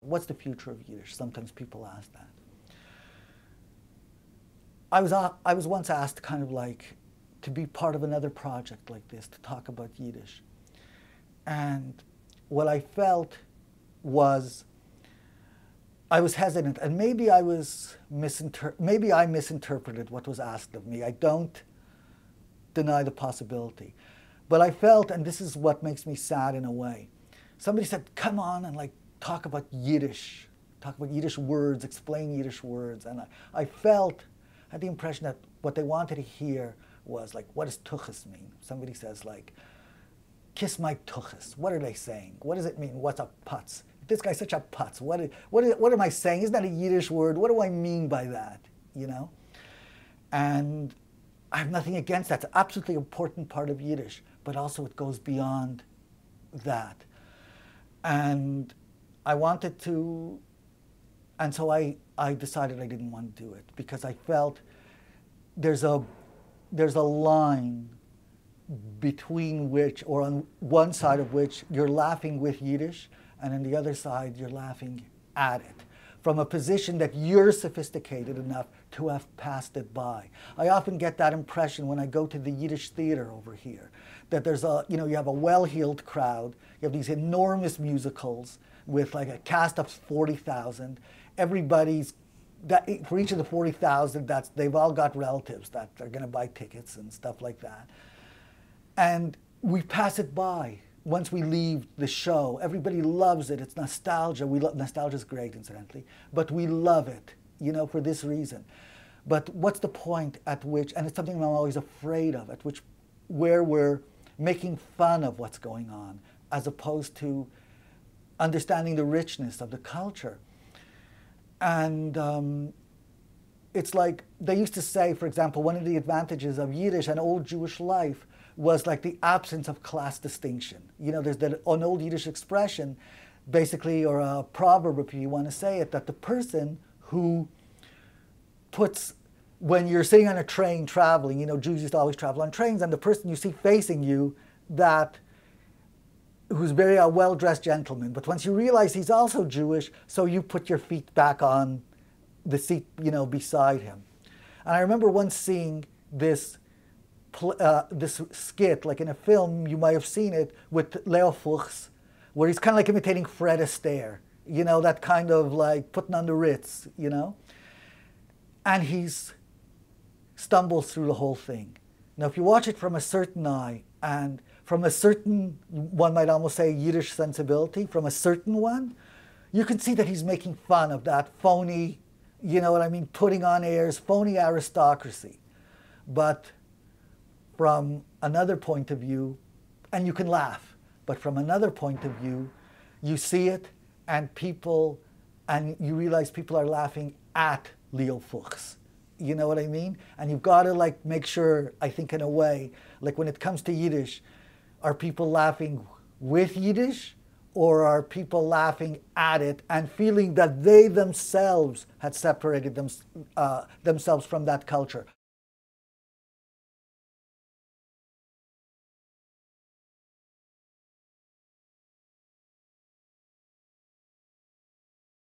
What's the future of Yiddish? Sometimes people ask that. I was once asked kind of like to be part of another project like this, to talk about Yiddish. And what I felt was I was hesitant, and maybe I misinterpreted what was asked of me. I don't deny the possibility. But I felt, and this is what makes me sad in a way, somebody said, come on and like talk about Yiddish words, explain Yiddish words. And I had the impression that what they wanted to hear was like, what does tuchus mean? Somebody says like, kiss my tuchus. What are they saying? What does it mean? What's a putz? This guy's such a putz. What am I saying? Isn't that a Yiddish word? What do I mean by that? You know? And I have nothing against that. It's an absolutely important part of Yiddish, but also it goes beyond that. And I wanted to, and so I decided I didn't want to do it because I felt there's a line between which, or on one side of which, you're laughing with Yiddish, and on the other side, you're laughing at it, from a position that you're sophisticated enough to have passed it by. I often get that impression when I go to the Yiddish theater over here, that there's you have a well-heeled crowd, you have these enormous musicals with like a cast of 40,000. Everybody's, for each of the 40,000, they've all got relatives that are going to buy tickets and stuff like that. And we pass it by once we leave the show. Everybody loves it. It's nostalgia. Nostalgia's great, incidentally, but we love it, for this reason. But what's the point at which, and it's something I'm always afraid of, where we're making fun of what's going on, as opposed to understanding the richness of the culture. And it's like, they used to say, for example, one of the advantages of Yiddish and old Jewish life was like the absence of class distinction. There's an old Yiddish expression, basically, or a proverb, if you want to say it, that the person who puts, when you're sitting on a train traveling, Jews used to always travel on trains, and the person you see facing you, who's very a well-dressed gentleman, but once you realize he's also Jewish, so you put your feet back on the seat, beside him. And I remember once seeing this skit, like in a film, you might have seen it, with Leo Fuchs, where he's kind of like imitating Fred Astaire, that kind of like putting on the Ritz, and he's stumbles through the whole thing. Now, if you watch it from a certain eye, and from a certain, one might almost say Yiddish sensibility, from a certain one, you can see that he's making fun of that phony, putting on airs, phony aristocracy. But from another point of view, and you can laugh, but from another point of view, you see it, and you realize people are laughing at Leo Fuchs. You know what I mean? And you've got to like make sure, I think in a way, like when it comes to Yiddish, are people laughing with Yiddish, or are people laughing at it and feeling that they themselves had separated themselves from that culture?